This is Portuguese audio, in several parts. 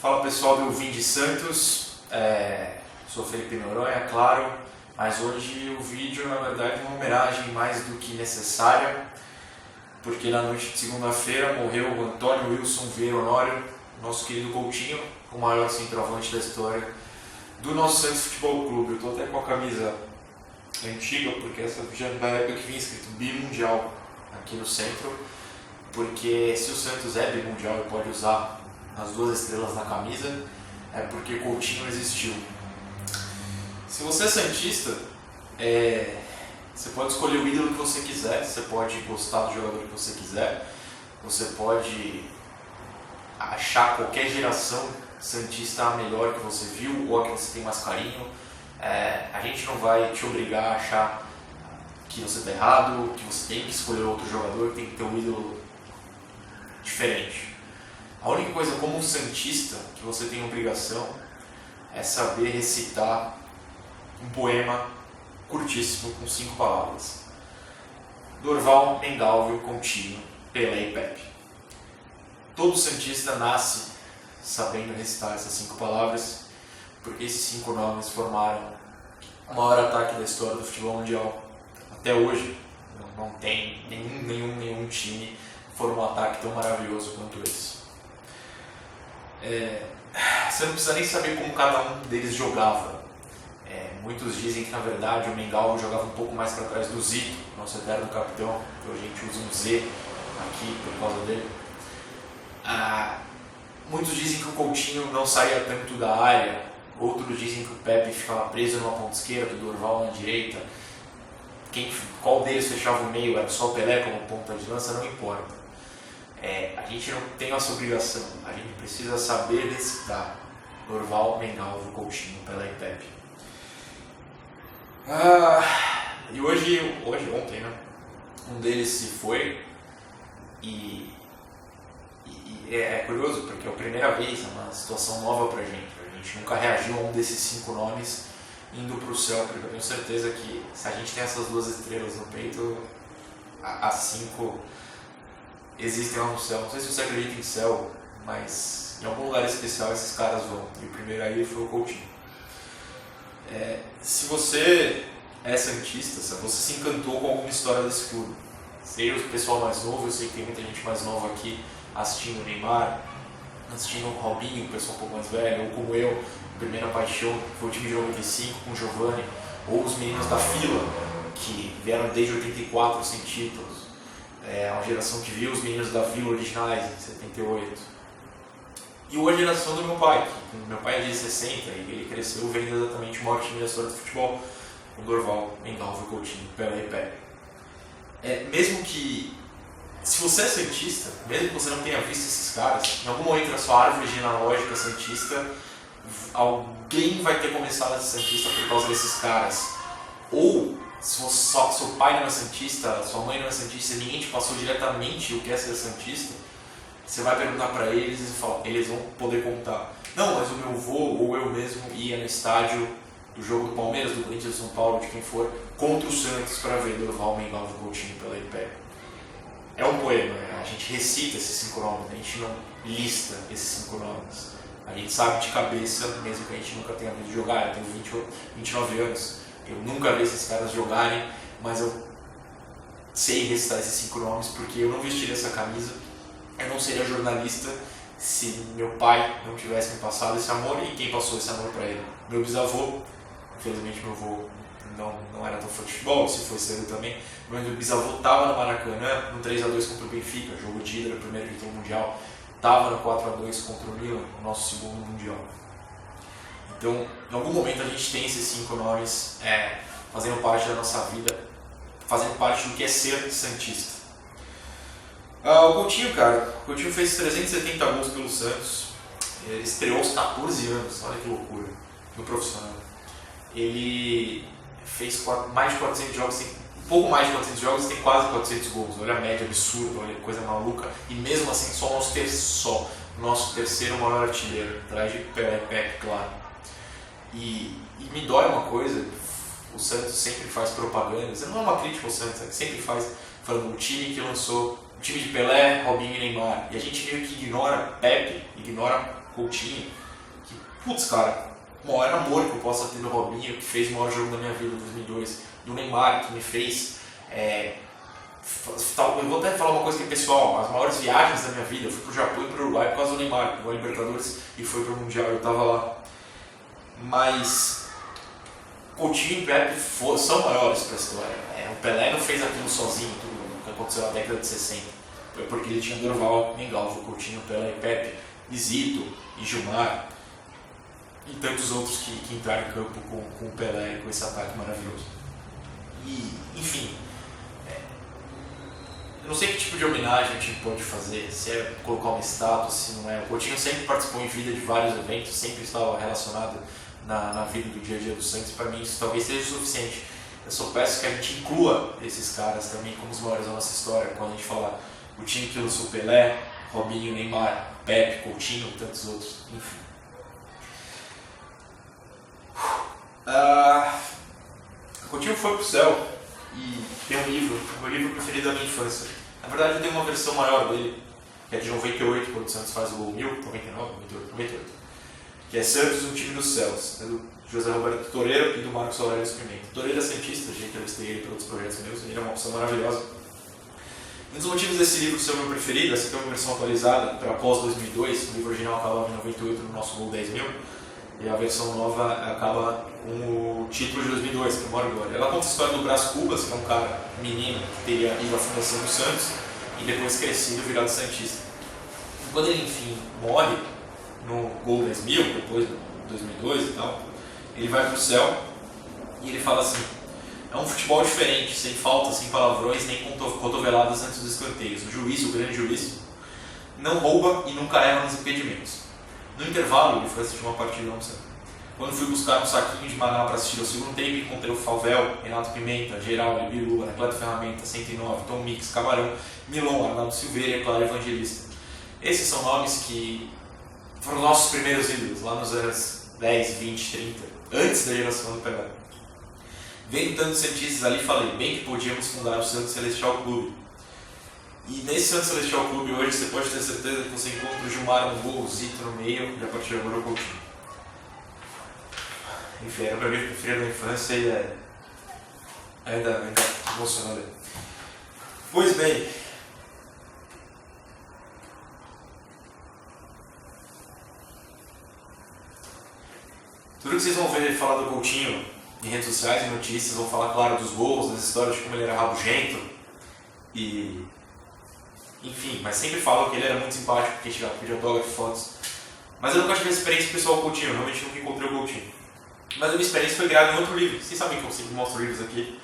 Fala pessoal do Vim de Santos, sou Felipe Noronha, claro, mas hoje o vídeo na verdade é uma homenagem mais do que necessária, porque na noite de segunda-feira morreu o Antônio Wilson Vieira Honório, nosso querido Coutinho, o maior centroavante da história do nosso Santos Futebol Clube. Eu estou até com a camisa antiga, porque essa já é da época que vinha escrito bimundial aqui no centro, porque se o Santos é bimundial e pode usar as duas estrelas na camisa, é porque Coutinho existiu. Se você é santista, você pode escolher o ídolo que você quiser, você pode gostar do jogador que você quiser, você pode achar qualquer geração santista a melhor que você viu ou a que você tem mais carinho. A gente não vai te obrigar a achar que você está errado, que você tem que escolher outro jogador, que tem que ter um ídolo diferente. A única coisa como um santista que você tem obrigação é saber recitar um poema curtíssimo com 5 palavras. Dorval, Mengalvio, Coutinho, Pelé e Pepe. Todo santista nasce sabendo recitar essas 5 palavras, porque esses 5 nomes formaram o maior ataque da história do futebol mundial. Até hoje não tem nenhum time que formou um ataque tão maravilhoso quanto esse. Você não precisa nem saber como cada um deles jogava. Muitos dizem que na verdade o Mengalvio jogava um pouco mais para trás do Zito, nosso eterno capitão, que a gente usa um Z aqui por causa dele. Muitos dizem que o Coutinho não saía tanto da área, outros dizem que o Pepe ficava preso numa ponta esquerda, o Dorval na direita. Qual deles fechava o meio, era só o Pelé como ponta de lança, não importa. A gente não tem essa obrigação, a gente precisa saber recitar Dorval, Mengalvio, Coutinho, Pelé e Pepe. E ontem, né? Um deles se foi e é curioso porque é a primeira vez, é uma situação nova pra gente. A gente nunca reagiu a um desses 5 nomes indo pro céu, porque eu tenho certeza que se a gente tem essas 2 estrelas no peito, as 5 existem lá no céu. Não sei se você acredita em céu, mas em algum lugar especial esses caras vão. E o primeiro aí foi o Coutinho. Se você é santista, se você se encantou com alguma história desse clube, seja o pessoal mais novo, eu sei que tem muita gente mais nova aqui assistindo o Neymar, assistindo o Robinho, o pessoal um pouco mais velho, ou como eu, primeira paixão, foi o time de 95 com o Giovani, ou os meninos da fila, que vieram desde 84 sem títulos. Uma geração que viu os meninos da Vila originais em 78. E hoje a geração do meu pai, que meu pai é de 60 e ele cresceu vendo exatamente o maior time da história do futebol, com Dorval, Mengalvio, Coutinho, Pelé e Pepe. Mesmo que, se você é santista, mesmo que você não tenha visto esses caras, em algum momento na sua árvore genealógica santista, alguém vai ter começado a ser santista por causa desses caras. Ou se seu pai não é santista, sua mãe não é santista, ninguém te passou diretamente o que é ser santista, você vai perguntar para eles e eles vão poder contar. Não, mas o meu avô ou eu mesmo ia no estádio do jogo do Palmeiras, do Corinthians, do São Paulo, de quem for, contra o Santos para ver Dorval, Mengalvio, Coutinho, Pelé e Pepe. É um poema, a gente recita esses 5 nomes, a gente não lista esses 5 nomes. A gente sabe de cabeça, mesmo que a gente nunca tenha visto jogar. Eu tenho 29 anos, eu nunca vi esses caras jogarem, mas eu sei recitar esses 5 nomes porque eu não vestiria essa camisa, eu não seria jornalista se meu pai não tivesse me passado esse amor. E quem passou esse amor para ele? Meu bisavô. Infelizmente meu avô não era tão fã de futebol, se foi cedo também, mas meu bisavô estava no Maracanã, no 3-2 contra o Benfica, jogo de ida, primeiro título mundial, estava no 4-2 contra o Milan, o nosso segundo mundial. Então, em algum momento a gente tem esses 5 nomes fazendo parte da nossa vida, fazendo parte do que é ser santista. O Coutinho, cara, o Coutinho fez 370 gols pelo Santos, ele estreou aos 14 anos, olha que loucura, no profissional. Ele fez mais de 400 jogos, tem um pouco mais de 400 jogos e tem quase 400 gols. Olha a média absurda, olha que coisa maluca. E mesmo assim, só o nosso terceiro maior artilheiro, atrás de Pelé e Pepe, claro. E me dói uma coisa, o Santos sempre faz propaganda, isso não é uma crítica ao Santos, sempre faz, falando o time que lançou o time de Pelé, Robinho e Neymar, e a gente meio que ignora Pepe, ignora Coutinho, que, putz, cara, o maior amor que eu possa ter do Robinho, que fez o maior jogo da minha vida em 2002, do Neymar, que me fez... eu vou até falar uma coisa que é pessoal, as maiores viagens da minha vida, eu fui pro Japão e pro Uruguai por causa do Neymar, que foi a Libertadores e foi pro Mundial, eu tava lá. Mas Coutinho e Pepe são maiores para a história. O Pelé não fez aquilo sozinho, tudo que aconteceu na década de 60. Foi porque ele tinha Dorval, Mengalvo, Coutinho, Pelé e Pepe, e Zito, e Gilmar, e tantos outros que entraram em campo com o Pelé, com esse ataque maravilhoso. E, enfim, eu não sei que tipo de homenagem a gente pode fazer, se é colocar uma estátua, se não é. O Coutinho sempre participou em vida de vários eventos, sempre estava relacionado na vida do dia a dia do Santos. Para mim isso talvez seja o suficiente. Eu só peço que a gente inclua esses caras também como os maiores da nossa história, quando a gente falar o time que lançou Pelé, Robinho, Neymar, Pepe, Coutinho e tantos outros, enfim. Coutinho foi pro céu e tem um livro, o meu livro preferido da minha infância. Na verdade eu tenho uma versão maior dele, que é de 98, quando o Santos faz o gol 1099, 98. Que é Santos, um time dos céus, é do José Roberto Toreiro e do Marcos Aurélio Pimenta. Toreiro é cientista, já entrevistei ele para outros projetos meus, ele é uma opção maravilhosa. Um dos motivos desse livro ser o meu preferido, essa aqui é uma versão atualizada para pós-2002, o livro original acabava em 98 no nosso gol 10.000, e a versão nova acaba com o título de 2002, que é o maior glória. Ela conta a história do Brás Cubas, que é um cara menino que teria ido à fundação do Santos e depois crescido virado santista. E quando ele, enfim, morre no gol 10.000, depois de 2002 e tal, ele vai pro céu e ele fala assim: é um futebol diferente, sem faltas, sem palavrões, nem cotoveladas antes dos escanteios. O juiz, o grande juiz, não rouba e nunca erra nos impedimentos. No intervalo, ele foi assistir uma partida no Santos. Quando fui buscar um saquinho de Manaus para assistir ao segundo tempo, encontrei o Falvel, Renato Pimenta, Geraldo, Bilu, Anacleto Ferramenta, 109, Tom Mix, Camarão, Milon, Arnaldo Silveira e Claro Evangelista. Esses são nomes que foram nossos primeiros ídolos, lá nos anos 10, 20, 30, antes da geração do Pelé. Vendo tantos santistas ali, falei, bem que podíamos fundar o Santos Celestial Clube. E nesse Santos Celestial Clube hoje você pode ter certeza que você encontra o Gilmar no gol, o Zito no meio e a partir de agora o Coutinho. Enfim, era o meu livro preferido da infância e ainda emocionante. Pois bem, tudo que vocês vão ver falar do Coutinho em redes sociais e notícias vão falar, claro, dos gols, das histórias de como ele era rabugento e... enfim, mas sempre falam que ele era muito simpático, porque chegava pedir autógrafo, fotos. Mas eu nunca tive experiência pessoal com o Coutinho, eu realmente nunca encontrei o Coutinho. Mas a minha experiência foi criada em outro livro. Vocês sabem que eu sempre mostro livros aqui.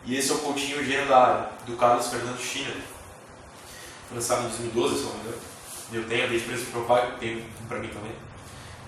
E esse é o Coutinho, o Gênio da Área, do Carlos Fernando Schiller. Foi lançado em 2012, se não me engano. Eu tenho, desde preço pro meu pai, tenho um pra mim também.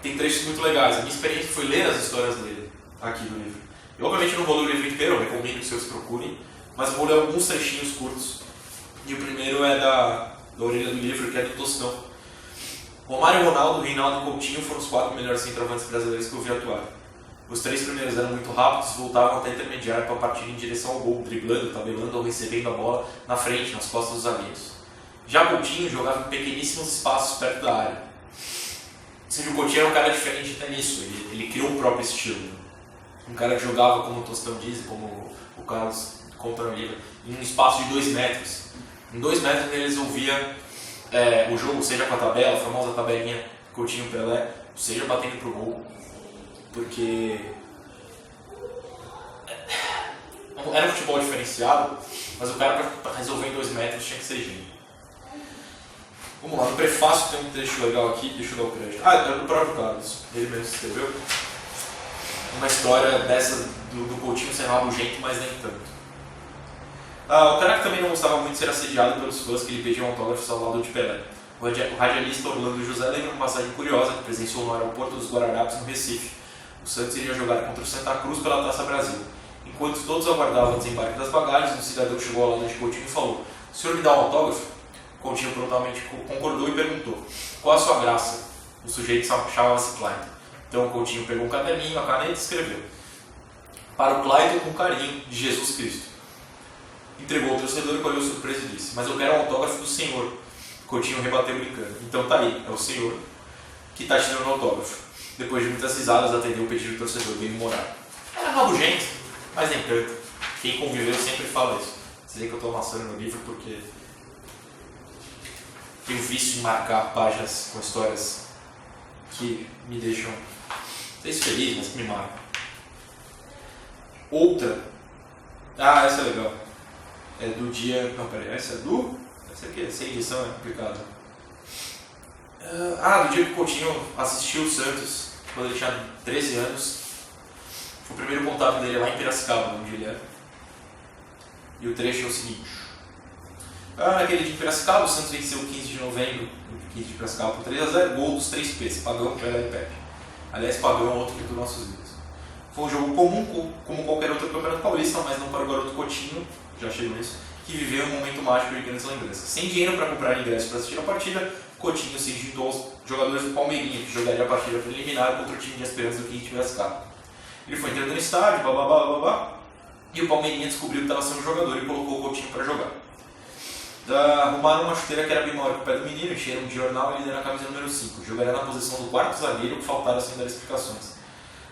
Tem trechos muito legais. A minha experiência foi ler as histórias dele aqui do livro. Eu obviamente não vou ler o livro inteiro, eu recomendo que vocês procurem, mas eu vou ler alguns trechinhos curtos. E o primeiro é da orelha do livro, que é do Tostão. Romário, Ronaldo, Reinaldo e Coutinho foram os 4 melhores centroavantes brasileiros que eu vi atuar. Os 3 primeiros eram muito rápidos e voltavam até intermediário para partir em direção ao gol, driblando, tabelando ou recebendo a bola na frente, nas costas dos zagueiros. Já Coutinho jogava em pequeníssimos espaços perto da área. Ou seja, o Coutinho era um cara diferente até nisso, ele criou o próprio estilo. Um cara que jogava, como o Tostão diz, como o Carlos conta no livro, em um espaço de 2 metros. Em 2 metros ele resolvia o jogo, seja com a tabela, a famosa tabelinha Coutinho Pelé, seja batendo pro gol. Porque era um futebol diferenciado, mas o cara para resolver em 2 metros tinha que ser gênio. Vamos lá, no prefácio tem um trecho legal aqui, deixa eu dar o crédito. É do próprio Carlos, ele mesmo escreveu. Uma história dessa do Coutinho ser rabugento, mas nem tanto. O cara que também não gostava muito de ser assediado pelos fãs que lhe pediam autógrafos ao lado de Pelé. O radialista Orlando José lembra uma passagem curiosa que presenciou no aeroporto dos Guararapes, no Recife. O Santos iria jogar contra o Santa Cruz pela Taça Brasil. Enquanto todos aguardavam o desembarque das bagagens, um cidadão chegou ao lado de Coutinho e falou: "O senhor me dá um autógrafo?" Coutinho prontamente concordou e perguntou: "Qual a sua graça?" O sujeito chamava-se Clayton. Então o Coutinho pegou um caderninho, a caneta e escreveu: "Para o Clayton com carinho, de Jesus Cristo." entregou ao torcedor, colheu surpresa e disse: mas eu quero um autógrafo do senhor. Coutinho rebateu brincando: então tá aí, é o senhor que tá te dando um autógrafo. Depois de muitas risadas, atendeu o pedido do torcedor, bem humorado. Era rabugento, mas nem tanto. Quem conviveu sempre fala isso. Sei que eu estou amassando no livro porque tenho vício em marcar páginas com histórias que me deixam, não sei se feliz, mas que me marcam. Outra, essa é legal, é do dia, não, peraí, essa aqui, essa edição é complicada. Do dia que o Coutinho assistiu o Santos, quando ele tinha 13 anos, foi o primeiro contato dele lá em Piracicaba, onde ele era. E o trecho é o seguinte: naquele dia em Piracicaba, o Santos venceu 15 de novembro, 15 de Piracicaba por 3-0, gol dos 3 P's, Pagão, Pelé e Pepe. Aliás, Pagão é outro que dos nossos vidas. Foi um jogo comum, como qualquer outro campeonato paulista, mas não para o garoto Coutinho, já chegou nisso, que viveu um momento mágico de grandes lembranças. Sem dinheiro para comprar ingresso para assistir a partida, Coutinho se juntou aos jogadores do Palmeirinha, que jogaria a partida preliminar contra o time de aspirantes do 15 de Piracicaba. Ele foi entrando no estádio, e o Palmeirinha descobriu que estava sendo jogador e colocou o Coutinho para jogar. Arrumaram uma chuteira que era bem maior que o pé do menino, encheram de jornal e ele deu na camisa número 5. Jogaria na posição do quarto zagueiro, que faltaram sem dar explicações.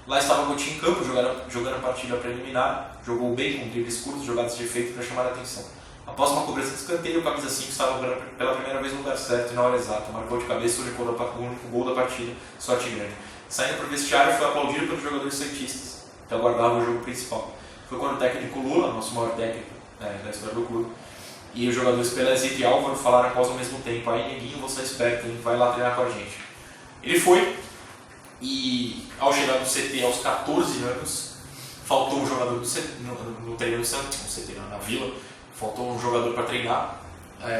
Lá estava o Coutinho em campo, jogando a partida preliminar, jogou bem com dribles curtos, jogadas de efeito para chamar a atenção. Após uma cobrança de escanteio, o camisa 5 estava pela primeira vez no lugar certo e na hora exata. Marcou de cabeça o único gol da partida, sorte grande. Saindo para o vestiário, foi aplaudido pelos jogadores santistas, que aguardavam o jogo principal. Foi quando o técnico Lula, nosso maior técnico da história do clube, e os jogadores Pelé, Zito e Álvaro falaram após ao mesmo tempo: aí neguinho, você é esperto, hein? Vai lá treinar com a gente. Ele foi, e ao chegar no CT aos 14 anos, faltou um jogador no treino do Santos, no CT na Vila, faltou um jogador para treinar,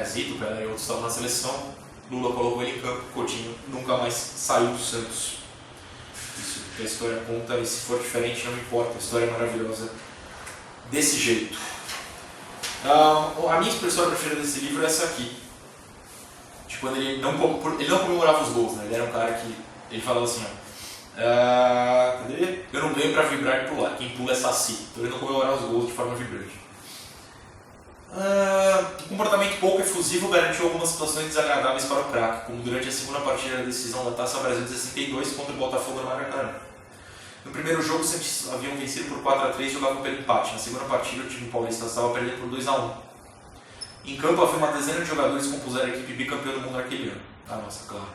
Zito, Pelé e outros estavam na seleção. Lula colocou ele em campo, Coutinho nunca mais saiu do Santos. Isso que a história conta, e se for diferente não importa, a história é maravilhosa desse jeito. A minha expressão preferida desse livro é essa aqui. De quando ele não comemorava os gols, né? Ele era um cara que ele falava assim: cadê? Eu não ganho pra vibrar e pular, quem pula é saci. Então ele não comemorava os gols de forma vibrante. Um comportamento pouco efusivo garantiu algumas situações desagradáveis para o craque, como durante a segunda partida da decisão da Taça Brasil de 62 contra o Botafogo no Maracanã. No primeiro jogo, os Santistas haviam vencido por 4-3 e jogavam pelo empate. Na segunda partida, o time paulista estava perdendo por 2-1. Em campo, havia uma dezena de jogadores que compuseram a equipe bicampeã do mundo naquele ano. Nossa, claro.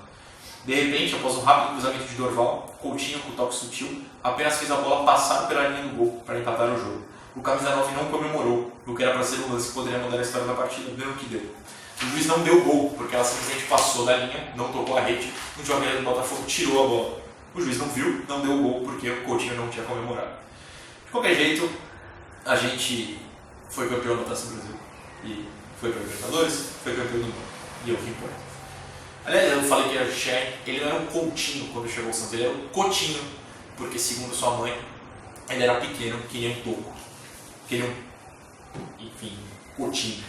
De repente, após um rápido cruzamento de Dorval, Coutinho, com toque sutil, apenas fez a bola passar pela linha do gol para empatar o jogo. O camisa 9 não comemorou, o que era para ser um lance que poderia mudar a história da partida, deu o que deu. O juiz não deu gol, porque ela simplesmente passou da linha, não tocou a rede, o jogador do Botafogo tirou a bola. O juiz não viu, não deu gol, porque o Coutinho não tinha comemorado. De qualquer jeito, a gente foi campeão da Taça Brasil, e foi para o Libertadores, foi campeão do mundo, e é o que importa. Aliás, eu falei que era ele não era um Coutinho quando chegou ao Santos, ele era um Coutinho, porque segundo sua mãe, ele era pequeno, que nem um toco. Enfim, Coutinho.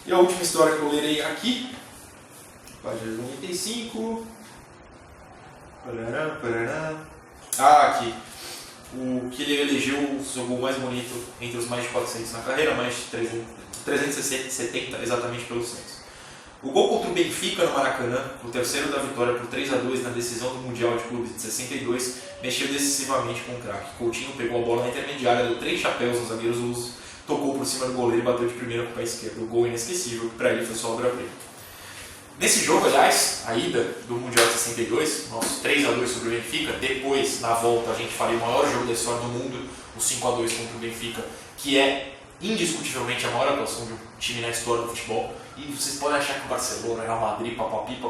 E a última história que eu lerei aqui, página 95. Aqui. O que ele elegeu o seu gol mais bonito entre os mais de 400 na carreira, mais de 370 exatamente pelo Santos. O gol contra o Benfica no Maracanã, o terceiro da vitória por 3-2 na decisão do Mundial de Clubes de 62, mexeu decisivamente com o craque. Coutinho pegou a bola na intermediária, deu 3 chapéus nos zagueiros lusos, tocou por cima do goleiro e bateu de primeira com o pé esquerdo. O gol inesquecível, que para ele foi só obra-prima. Nesse jogo, aliás, a ida do Mundial de 62, nosso 3-2 sobre o Benfica, depois, na volta, a gente faria o maior jogo da história do mundo, o 5-2 contra o Benfica, que é indiscutivelmente a maior atuação de um time na história do futebol. E vocês podem achar que o Barcelona, Real Madrid, papapi.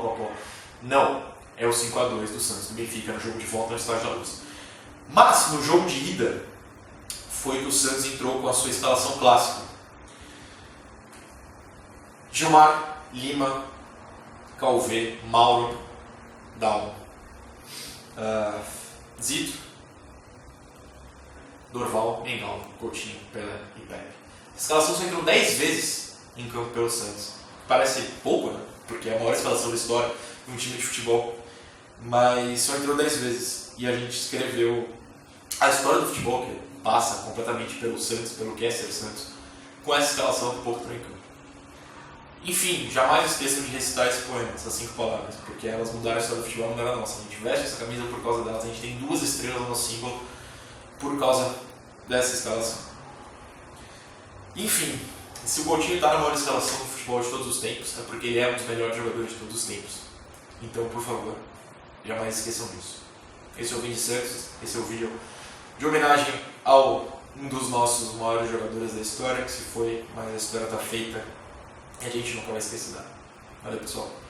Não, é o 5-2 do Santos, do Benfica, no jogo de volta no Estádio da Luz. Mas, no jogo de ida, foi que o Santos entrou com a sua escalação clássica. Gilmar, Lima, Calvé, Mauro, Dalmo, Zito, Dorval, Mengal, Coutinho, Pelé e Pepe. A escalação só entrou 10 vezes em campo pelo Santos. Parece pouco, né? Porque é a maior escalação da história de um time de futebol. Mas só entrou 10 vezes. E a gente escreveu a história do futebol, que passa completamente pelo Santos, pelo que é ser Santos, com essa escalação do Porto em campo. Enfim, jamais esqueçam de recitar esse poema, essas 5 palavras, porque elas mudaram a história do futebol, mudaram a nossa. A gente veste essa camisa por causa delas, a gente tem 2 estrelas no nosso símbolo por causa dessa escalação. Enfim, se o Coutinho está na maior escalação do futebol de todos os tempos, é porque ele é um dos melhores jogadores de todos os tempos. Então, por favor, jamais esqueçam disso. Esse é o Vini Santos, esse é o vídeo de homenagem ao um dos nossos maiores jogadores da história, que se foi, mas a história está feita e a gente nunca vai esquecer dela. Valeu, pessoal.